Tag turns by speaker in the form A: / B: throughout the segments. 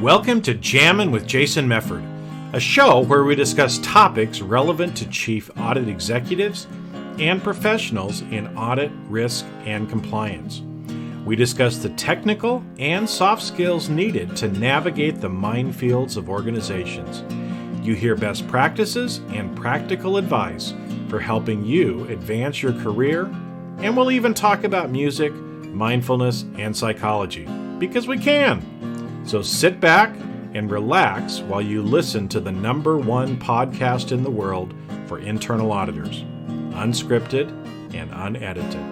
A: Welcome to Jammin' with Jason Mefford, a show where we discuss topics relevant to chief audit executives and professionals in audit, risk, and compliance. We discuss the technical and soft skills needed to navigate the minefields of organizations. You hear best practices and practical advice for helping you advance your career, and we'll even talk about music, mindfulness, and psychology, because we can. So sit back and relax while you listen to the #1 podcast in the world for internal auditors, unscripted and unedited.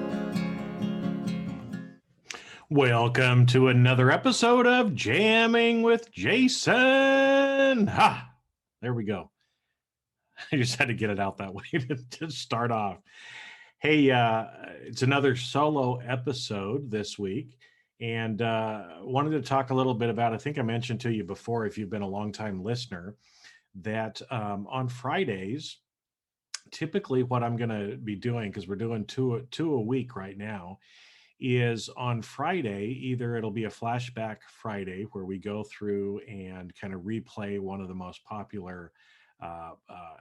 A: Welcome to another episode of Jamming with Jason. There we go. I just had to get it out that way to start off. Hey, it's another solo episode this week. And wanted to talk a little bit about, I think I mentioned to you before, if you've been a longtime listener, that on Fridays, typically what I'm going to be doing, because we're doing two a week right now, is on Friday, either it'll be a Flashback Friday where we go through and kind of replay one of the most popular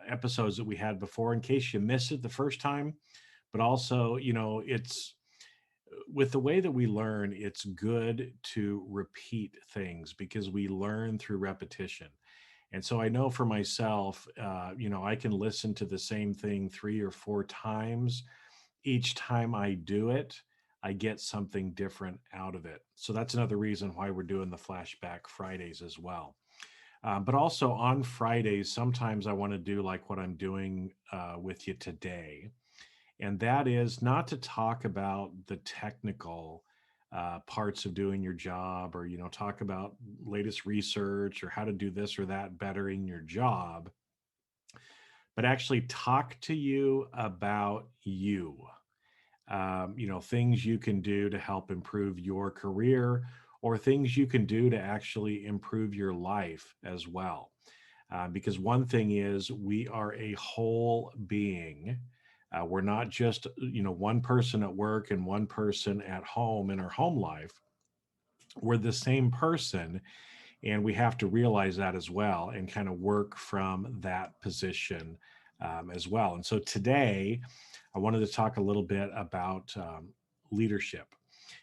A: episodes that we had before, in case you missed it the first time. But also, it's with the way that we learn, it's good to repeat things because we learn through repetition. And so I know for myself, I can listen to the same thing 3 or 4 times. Each time I do it, I get something different out of it. So that's another reason why we're doing the Flashback Fridays as well. But also on Fridays, sometimes I want to do like what I'm doing with you today. And that is not to talk about the technical parts of doing your job, or, talk about latest research or how to do this or that better in your job, but actually talk to you about you. Things you can do to help improve your career, or things you can do to actually improve your life as well. Because one thing is, we are a whole being. We're not just, one person at work and one person at home in our home life. We're the same person, and we have to realize that as well and kind of work from that position as well. And so today, I wanted to talk a little bit about leadership,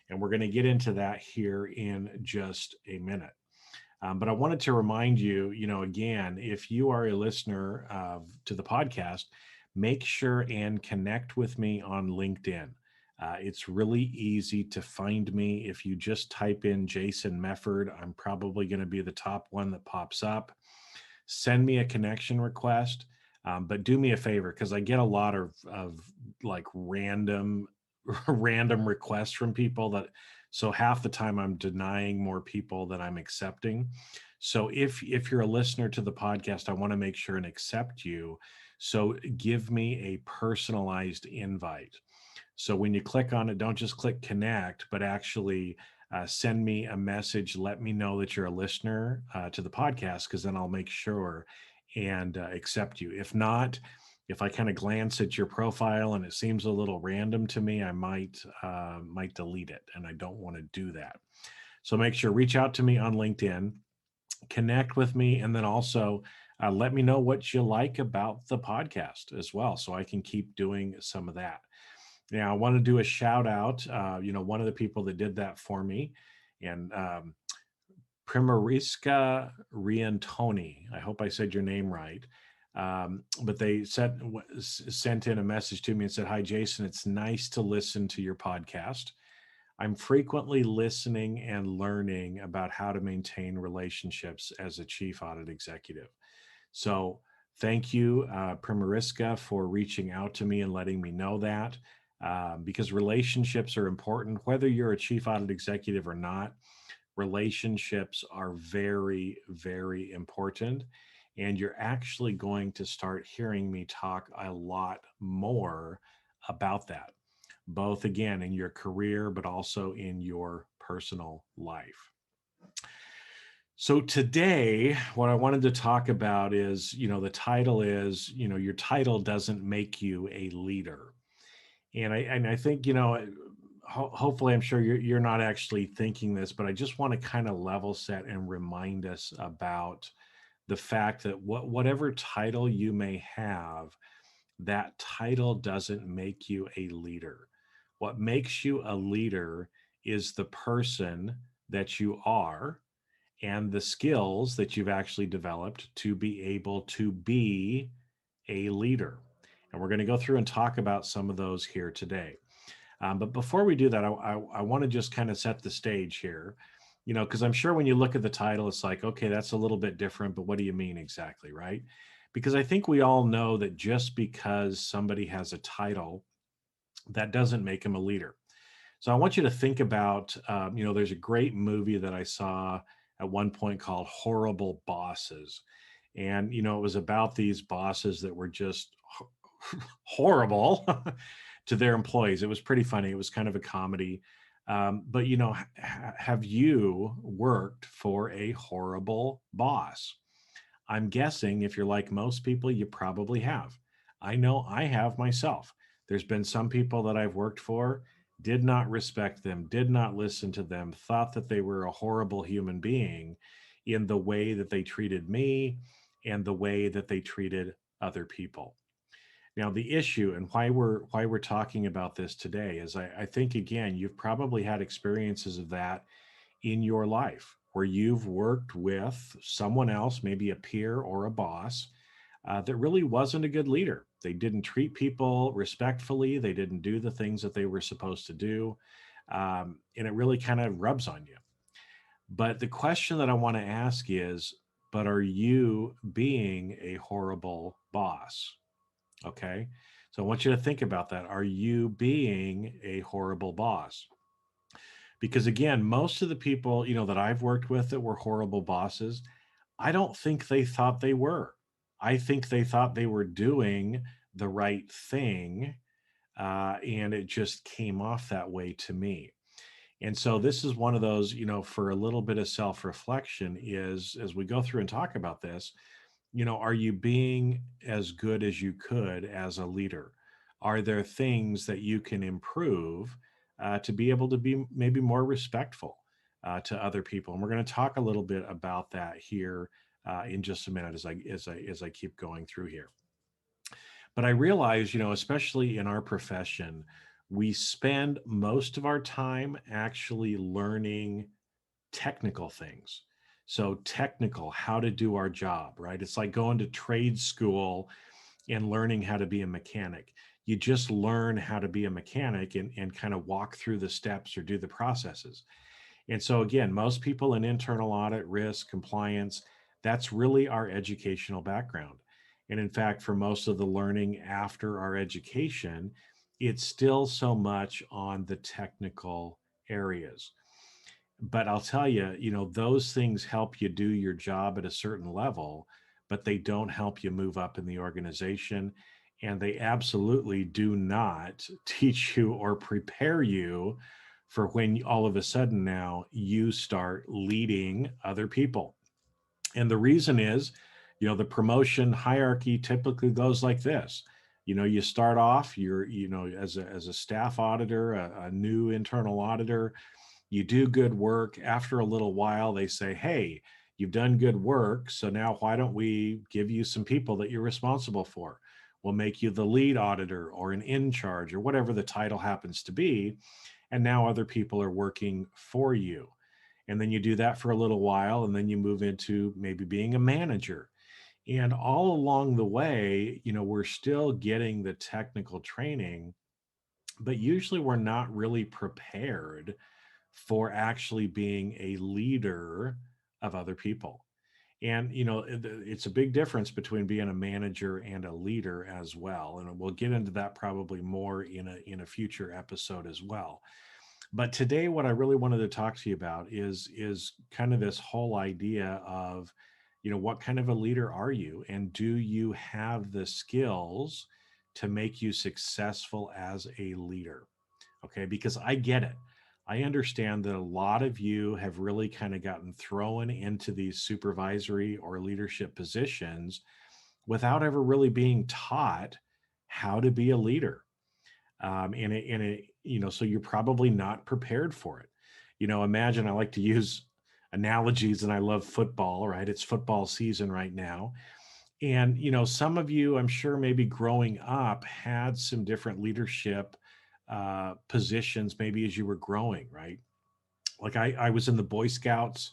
A: and we're going to get into that here in just a minute. But I wanted to remind you, again, if you are a listener to the podcast, make sure and connect with me on LinkedIn. It's really easy to find me. If you just type in Jason Mefford, I'm probably going to be the top one that pops up. Send me a connection request, but do me a favor, because I get a lot of like random requests from people so half the time I'm denying more people than I'm accepting. So if you're a listener to the podcast, I want to make sure and accept you. So give me a personalized invite. So when you click on it, don't just click connect, but actually send me a message. Let me know that you're a listener to the podcast, because then I'll make sure and accept you. If not, if I kind of glance at your profile and it seems a little random to me, I might delete it, and I don't want to do that. So make sure, reach out to me on LinkedIn, connect with me, and then also let me know what you like about the podcast as well, so I can keep doing some of that. Now, I want to do a shout out. One of the people that did that for me, and Primariska Riantoni. I hope I said your name right. But they sent in a message to me and said, "Hi, Jason, it's nice to listen to your podcast. I'm frequently listening and learning about how to maintain relationships as a chief audit executive." So thank you, Primariska, for reaching out to me and letting me know that, because relationships are important, whether you're a chief audit executive or not. Relationships are very, very important. And you're actually going to start hearing me talk a lot more about that, both again in your career, but also in your personal life. So today, what I wanted to talk about is, the title is, your title doesn't make you a leader. And I think, hopefully, I'm sure you're not actually thinking this, but I just want to kind of level set and remind us about the fact that whatever title you may have, that title doesn't make you a leader. What makes you a leader is the person that you are and the skills that you've actually developed to be able to be a leader. And we're going to go through and talk about some of those here today. But before we do that, I want to just kind of set the stage here, because I'm sure when you look at the title, it's like, okay, that's a little bit different, but what do you mean exactly, right? Because I think we all know that just because somebody has a title, that doesn't make them a leader. So I want you to think about, there's a great movie that I saw at one point called Horrible Bosses. And, it was about these bosses that were just horrible to their employees. It was pretty funny. It was kind of a comedy. But, have you worked for a horrible boss? I'm guessing if you're like most people, you probably have. I know I have myself. There's been some people that I've worked for, did not respect them, did not listen to them, thought that they were a horrible human being in the way that they treated me and the way that they treated other people. Now, the issue and why we're talking about this today is I think again, you've probably had experiences of that in your life where you've worked with someone else, maybe a peer or a boss, that really wasn't a good leader. They didn't treat people respectfully, they didn't do the things that they were supposed to do. And it really kind of rubs on you. But the question that I want to ask is, but are you being a horrible boss? Okay. So I want you to think about that. Are you being a horrible boss? Because again, most of the people, that I've worked with that were horrible bosses, I don't think they thought they were. I think they thought they were doing the right thing, and it just came off that way to me. And so this is one of those, for a little bit of self-reflection is as we go through and talk about this, are you being as good as you could as a leader? Are there things that you can improve to be able to be maybe more respectful to other people? And we're going to talk a little bit about that here in just a minute as I keep going through here. But I realize, especially in our profession, we spend most of our time actually learning technical things. So technical, how to do our job, right? It's like going to trade school and learning how to be a mechanic. You just learn how to be a mechanic and kind of walk through the steps or do the processes. And so again, most people in internal audit, risk, compliance, that's really our educational background. And in fact, for most of the learning after our education, it's still so much on the technical areas. But I'll tell you, those things help you do your job at a certain level, but they don't help you move up in the organization. And they absolutely do not teach you or prepare you for when all of a sudden now you start leading other people. And the reason is, the promotion hierarchy typically goes like this. You start off, you're, as a staff auditor, a new internal auditor, you do good work. After a little while, they say, hey, you've done good work. So now why don't we give you some people that you're responsible for? We'll make you the lead auditor or an in charge or whatever the title happens to be. And now other people are working for you. And then you do that for a little while. And then you move into maybe being a manager. And all along the way, we're still getting the technical training, but usually we're not really prepared for actually being a leader of other people. And it's a big difference between being a manager and a leader as well. And we'll get into that probably more in a future episode as well. But today, what I really wanted to talk to you about is kind of this whole idea of, what kind of a leader are you, and do you have the skills to make you successful as a leader? Okay, because I get it. I understand that a lot of you have really kind of gotten thrown into these supervisory or leadership positions without ever really being taught how to be a leader. So you're probably not prepared for it. Imagine, I like to use analogies, and I love football, right? It's football season right now. And, some of you, I'm sure, maybe growing up had some different leadership positions, maybe as you were growing, right? Like I was in the Boy Scouts.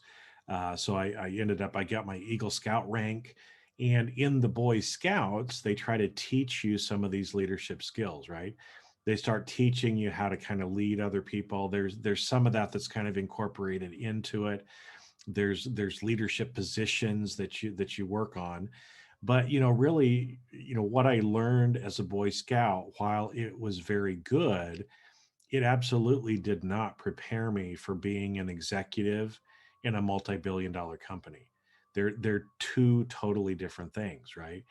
A: So I got my Eagle Scout rank. And in the Boy Scouts, they try to teach you some of these leadership skills, right? They start teaching you how to kind of lead other people. There's some of that that's kind of incorporated into it. There's leadership positions that you work on. But really, what I learned as a Boy Scout, while it was very good, it absolutely did not prepare me for being an executive in a multi-billion-dollar company. They're two totally different things, right?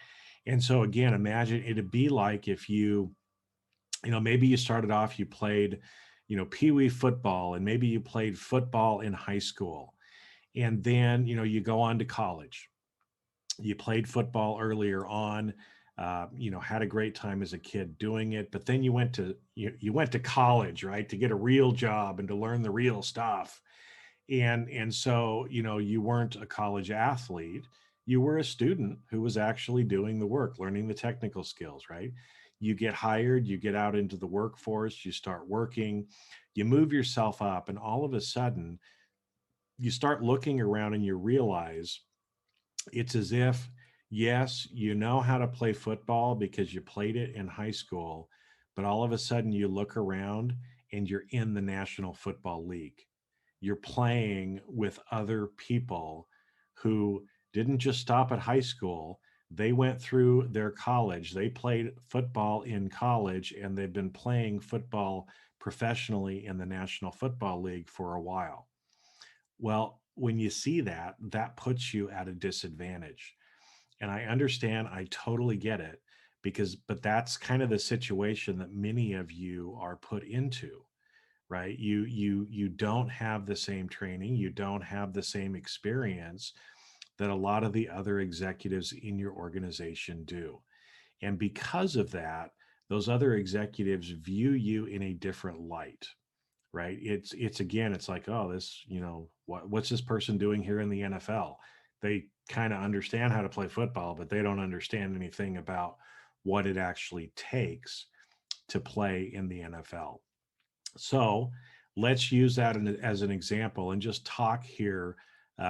A: And so again, imagine it'd be like if maybe you started off, you played, pee-wee football, and maybe you played football in high school, and then you go on to college. You played football earlier on, had a great time as a kid doing it, but then you went to college, right, to get a real job and to learn the real stuff. And so you weren't a college athlete. You were a student who was actually doing the work, learning the technical skills, right? You get hired, you get out into the workforce, you start working, you move yourself up, and all of a sudden you start looking around and you realize it's as if, yes, you know how to play football because you played it in high school, but all of a sudden you look around and you're in the National Football League. You're playing with other people who didn't just stop at high school. They went through their college. They played football in college, and they've been playing football professionally in the National Football League for a while. Well, when you see that, that puts you at a disadvantage. And I understand, I totally get it, but that's kind of the situation that many of you are put into, right? You don't have the same training, you don't have the same experience that a lot of the other executives in your organization do. And because of that, those other executives view you in a different light, right? It's again, it's like, oh, this, what's this person doing here in the NFL? They kind of understand how to play football, but they don't understand anything about what it actually takes to play in the NFL. So let's use that as an example and just talk here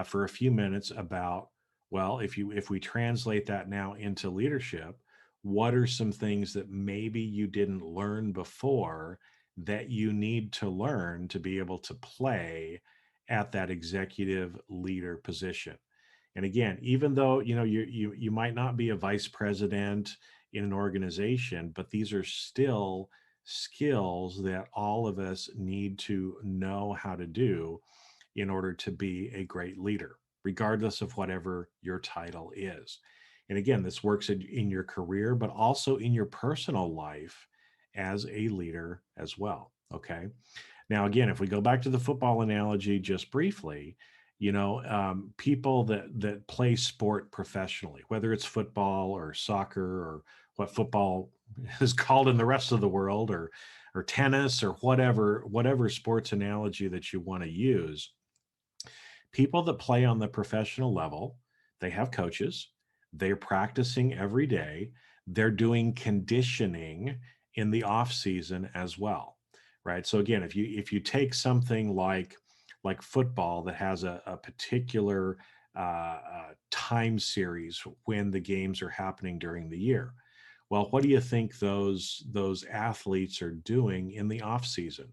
A: for a few minutes about, well, if we translate that now into leadership, what are some things that maybe you didn't learn before that you need to learn to be able to play at that executive leader position? And again, even though you might not be a vice president in an organization, but these are still skills that all of us need to know how to do in order to be a great leader, regardless of whatever your title is. And again, this works in your career, but also in your personal life as a leader as well. Okay. Now, again, if we go back to the football analogy just briefly, people that play sport professionally, whether it's football or soccer or what football is called in the rest of the world, or tennis, or whatever sports analogy that you want to use, people that play on the professional level, they have coaches, they're practicing every day, they're doing conditioning in the off season as well, right? So again, if you take something like football that has a particular time series when the games are happening during the year, well, what do you think those athletes are doing in the off season?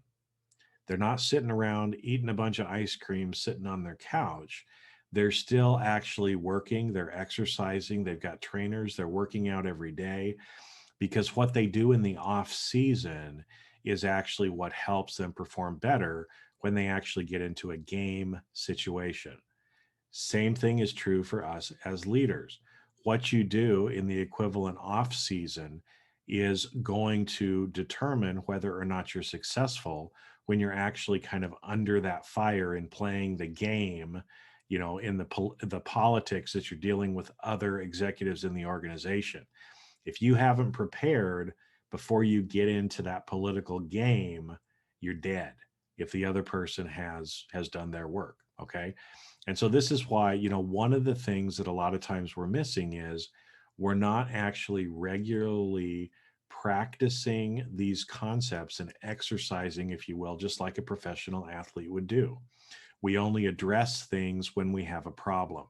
A: They're not sitting around eating a bunch of ice cream, sitting on their couch. They're still actually working, they're exercising, they've got trainers, they're working out every day, because what they do in the off season is actually what helps them perform better when they actually get into a game situation. Same thing is true for us as leaders. What you do in the equivalent off season is going to determine whether or not you're successful when you're actually kind of under that fire and playing the game, in the politics that you're dealing with other executives in the organization. If you haven't prepared before you get into that political game, you're dead if the other person has done their work. Okay. And so this is why, one of the things that a lot of times we're missing is we're not actually regularly practicing these concepts and exercising, if you will, just like a professional athlete would do. We only address things when we have a problem.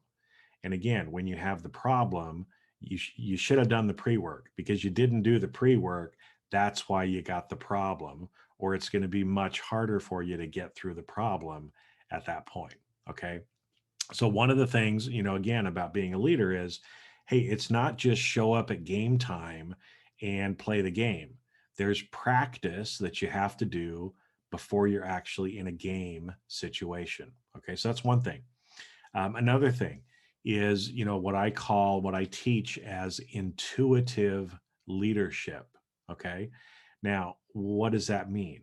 A: And again, when you have the problem, you should have done the pre-work, because you didn't do the pre-work. That's why you got the problem, or it's going to be much harder for you to get through the problem at that point. Okay. So one of the things, again, about being a leader is, hey, it's not just show up at game time and play the game. There's practice that you have to do before you're actually in a game situation. Okay. So that's one thing. Another thing is, what I teach as intuitive leadership. Okay. Now, what does that mean?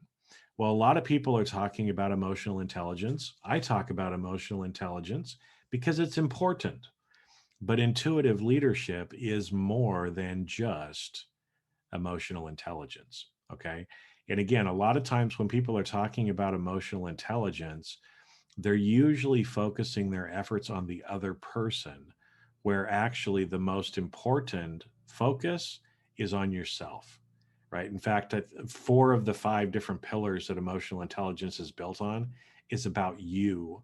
A: Well, a lot of people are talking about emotional intelligence. I talk about emotional intelligence because it's important. But intuitive leadership is more than just emotional intelligence. Okay. And again, a lot of times when people are talking about emotional intelligence, they're usually focusing their efforts on the other person, where actually the most important focus is on yourself, right? In fact, four of the five different pillars that emotional intelligence is built on is about you.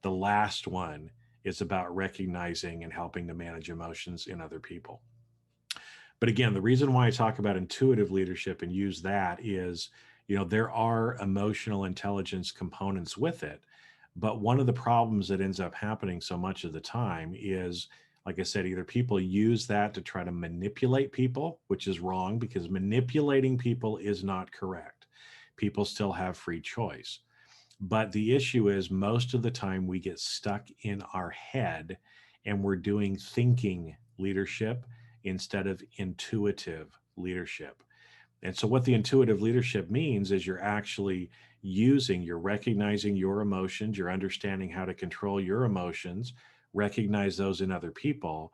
A: The last one is about recognizing and helping to manage emotions in other people. But again, the reason why I talk about intuitive leadership and use that is, there are emotional intelligence components with it. But one of the problems that ends up happening so much of the time is, like I said, either people use that to try to manipulate people, which is wrong, because manipulating people is not correct. People still have free choice. But the issue is, most of the time we get stuck in our head and we're doing thinking leadership instead of intuitive leadership. And so, what the intuitive leadership means is you're recognizing your emotions, you're understanding how to control your emotions, recognize those in other people,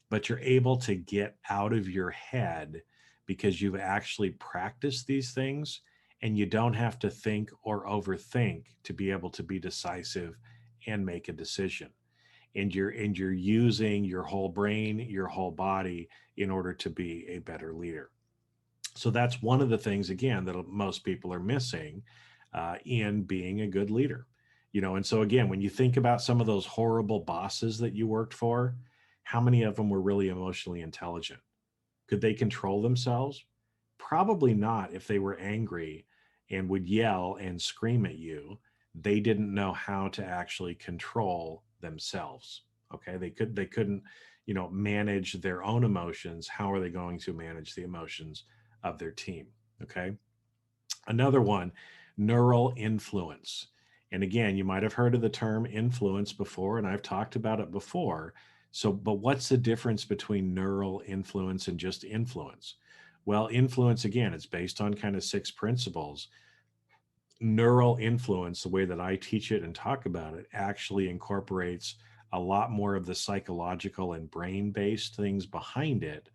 A: but you're able to get out of your head because you've actually practiced these things, and you don't have to think or overthink to be able to be decisive and make a decision. And you're using your whole brain, your whole body, in order to be a better leader. So that's one of the things, again, that most people are missing in being a good leader. And so again, when you think about some of those horrible bosses that you worked for, how many of them were really emotionally intelligent? Could they control themselves? Probably not. If they were angry and would yell and scream at you, they didn't know how to actually control themselves. Okay, they couldn't, manage their own emotions. How are they going to manage the emotions of their team? Okay. Another one, neural influence. And again, you might have heard of the term influence before, and I've talked about it before. So, but what's the difference between neural influence and just influence? Well, influence, again, it's based on kind of six principles. Neural influence, the way that I teach it and talk about it, actually incorporates a lot more of the psychological and brain based things behind it,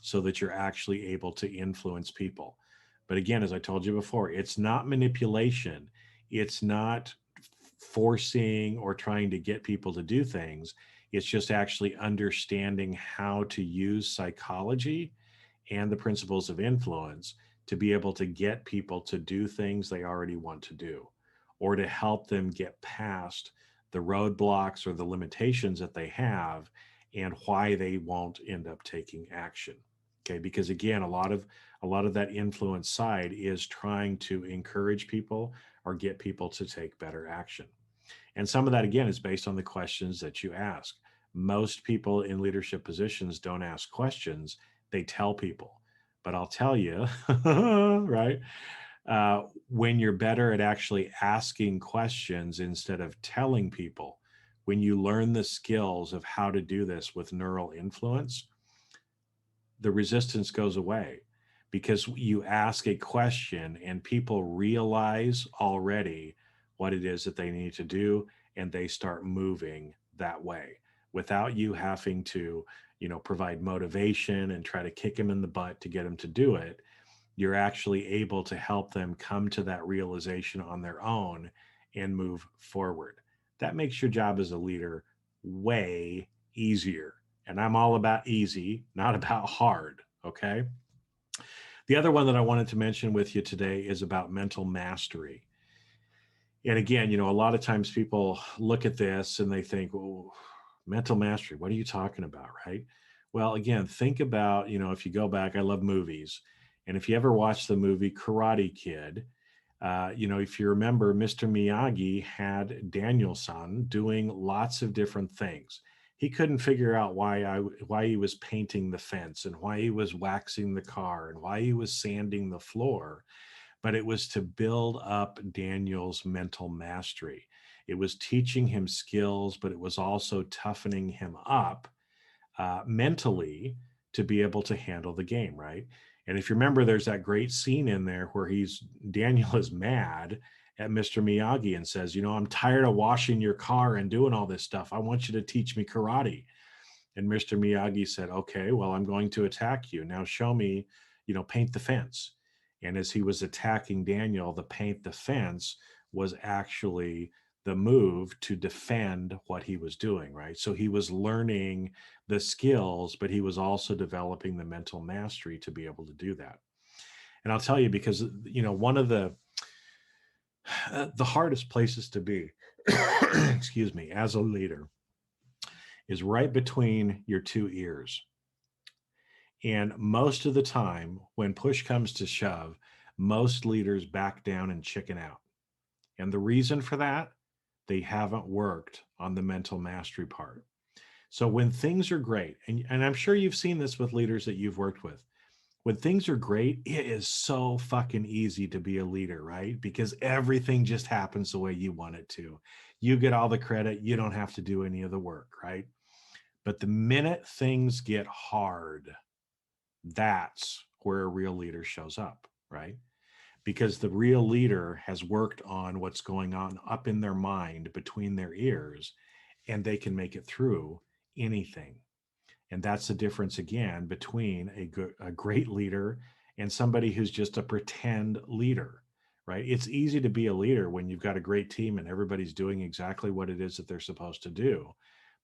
A: so that you're actually able to influence people. But again, as I told you before, it's not manipulation, it's not forcing or trying to get people to do things. It's just actually understanding how to use psychology and the principles of influence to be able to get people to do things they already want to do, or to help them get past the roadblocks or the limitations that they have, and why they won't end up taking action. Okay, because again, a lot of that influence side is trying to encourage people or get people to take better action. And some of that, again, is based on the questions that you ask. Most people in leadership positions don't ask questions, they tell people. But I'll tell you, right? When you're better at actually asking questions instead of telling people, when you learn the skills of how to do this with neural influence, the resistance goes away, because you ask a question and people realize already what it is that they need to do, and they start moving that way without you having to, provide motivation and try to kick them in the butt to get them to do it. you're actually able to help them come to that realization on their own and move forward. That makes your job as a leader way easier. And I'm all about easy, not about hard. Okay. The other one that I wanted to mention with you today is about mental mastery. And again, a lot of times people look at this and they think, oh, mental mastery, what are you talking about? Right. Well, again, think about, if you go back, I love movies. And if you ever watch the movie Karate Kid, if you remember, Mr. Miyagi had Daniel-san doing lots of different things. He couldn't figure out why he was painting the fence and why he was waxing the car and why he was sanding the floor, but it was to build up Daniel's mental mastery. It was teaching him skills, but it was also toughening him up mentally to be able to handle the game, right? And if you remember, there's that great scene in there where Daniel is mad at Mr. Miyagi and says, I'm tired of washing your car and doing all this stuff. I want you to teach me karate. And Mr. Miyagi said, okay, well, I'm going to attack you. Now show me, paint the fence. And as he was attacking Daniel, the paint the fence was actually the move to defend what he was doing, right? So he was learning the skills, but he was also developing the mental mastery to be able to do that. And I'll tell you, because, one of the hardest places to be, excuse me, as a leader is right between your two ears. And most of the time, when push comes to shove, most leaders back down and chicken out. And the reason for that, they haven't worked on the mental mastery part. So when things are great, and I'm sure you've seen this with leaders that you've worked with, when things are great, it is so fucking easy to be a leader, right? Because everything just happens the way you want it to. You get all the credit, you don't have to do any of the work, right? But the minute things get hard, that's where a real leader shows up, right? Because the real leader has worked on what's going on up in their mind between their ears, and they can make it through anything. And that's the difference again between a great leader and somebody who's just a pretend leader, right? It's easy to be a leader when you've got a great team and everybody's doing exactly what it is that they're supposed to do.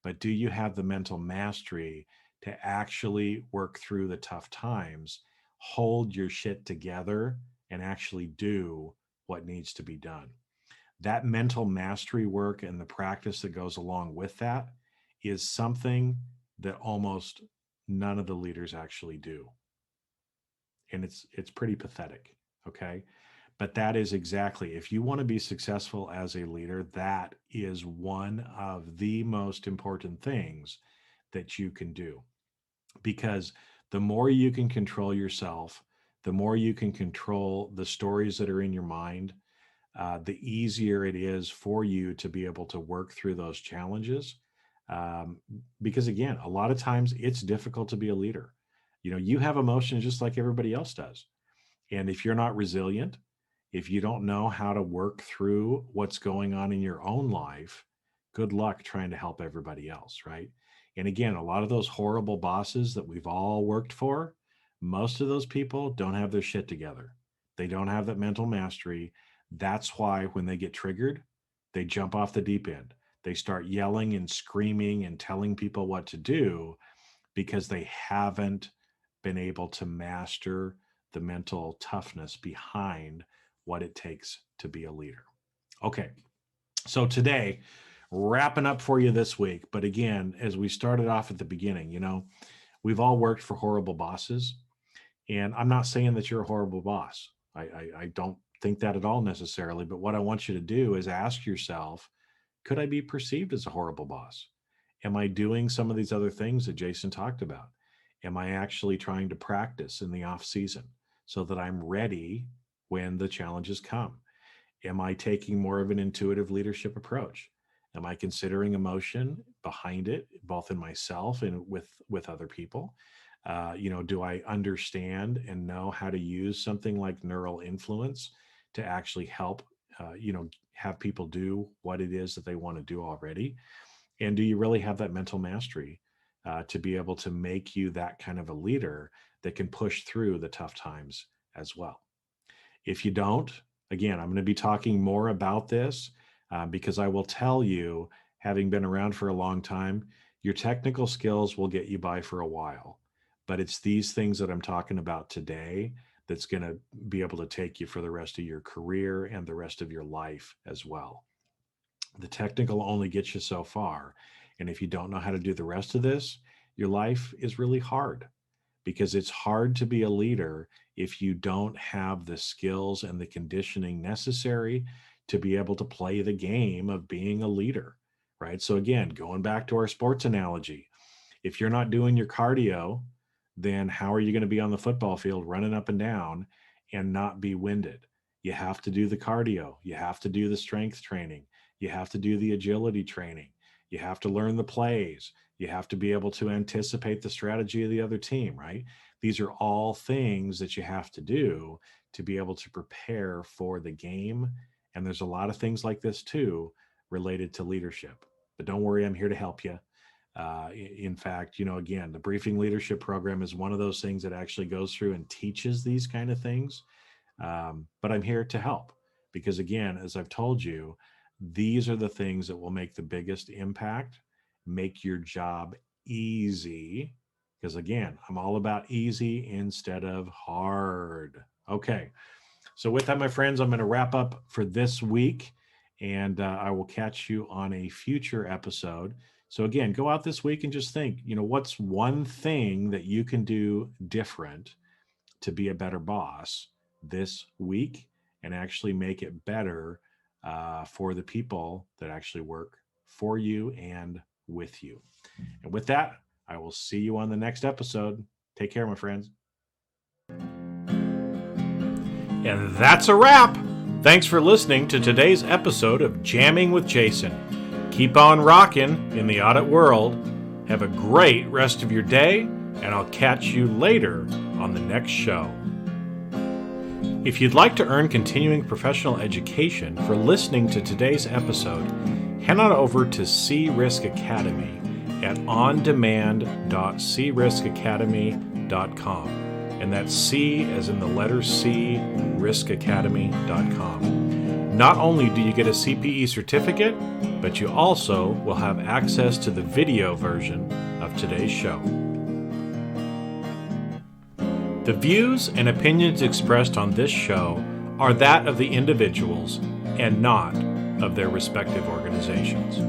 A: But do you have the mental mastery to actually work through the tough times, hold your shit together, and actually do what needs to be done? That mental mastery work and the practice that goes along with that is something that almost none of the leaders actually do. And it's pretty pathetic, okay? But that is exactly, if you want to be successful as a leader, that is one of the most important things that you can do. Because the more you can control yourself, the more you can control the stories that are in your mind, the easier it is for you to be able to work through those challenges. Because again, a lot of times it's difficult to be a leader. You have emotions just like everybody else does. And if you're not resilient, if you don't know how to work through what's going on in your own life, good luck trying to help everybody else, right? And again, a lot of those horrible bosses that we've all worked for, most of those people don't have their shit together. They don't have that mental mastery. That's why when they get triggered, they jump off the deep end. They start yelling and screaming and telling people what to do because they haven't been able to master the mental toughness behind what it takes to be a leader. Okay, so today, wrapping up for you this week. But again, as we started off at the beginning, we've all worked for horrible bosses. And I'm not saying that you're a horrible boss. I don't think that at all necessarily. But what I want you to do is ask yourself, could I be perceived as a horrible boss? Am I doing some of these other things that Jason talked about? Am I actually trying to practice in the off season so that I'm ready when the challenges come? Am I taking more of an intuitive leadership approach? Am I considering emotion behind it, both in myself and with other people? Do I understand and know how to use something like neural influence to actually help, have people do what it is that they want to do already? And do you really have that mental mastery to be able to make you that kind of a leader that can push through the tough times as well. If you don't, again, I'm going to be talking more about this because I will tell you, having been around for a long time, your technical skills will get you by for a while. But it's these things that I'm talking about today that's going to be able to take you for the rest of your career and the rest of your life as well. The technical only gets you so far. And if you don't know how to do the rest of this, your life is really hard, because it's hard to be a leader if you don't have the skills and the conditioning necessary to be able to play the game of being a leader, right? So again, going back to our sports analogy, if you're not doing your cardio, then how are you going to be on the football field running up and down and not be winded? You have to do the cardio. You have to do the strength training. You have to do the agility training. You have to learn the plays. You have to be able to anticipate the strategy of the other team, right? These are all things that you have to do to be able to prepare for the game. And there's a lot of things like this too related to leadership. But don't worry, I'm here to help you. In fact, again, the Briefing Leadership Program is one of those things that actually goes through and teaches these kind of things. But I'm here to help because, again, as I've told you, these are the things that will make the biggest impact, make your job easy. Because, again, I'm all about easy instead of hard. Okay. So with that, my friends, I'm going to wrap up for this week, and I will catch you on a future episode. So again, go out this week and just think, what's one thing that you can do different to be a better boss this week and actually make it better for the people that actually work for you and with you. And with that, I will see you on the next episode. Take care, my friends. And that's a wrap. Thanks for listening to today's episode of Jamming with Jason. Keep on rocking in the audit world. Have a great rest of your day, and I'll catch you later on the next show. If you'd like to earn continuing professional education for listening to today's episode, head on over to C-Risk Academy at ondemand.criskacademy.com. And that's C as in the letter C, riskacademy.com. Not only do you get a CPE certificate, but you also will have access to the video version of today's show. The views and opinions expressed on this show are that of the individuals and not of their respective organizations.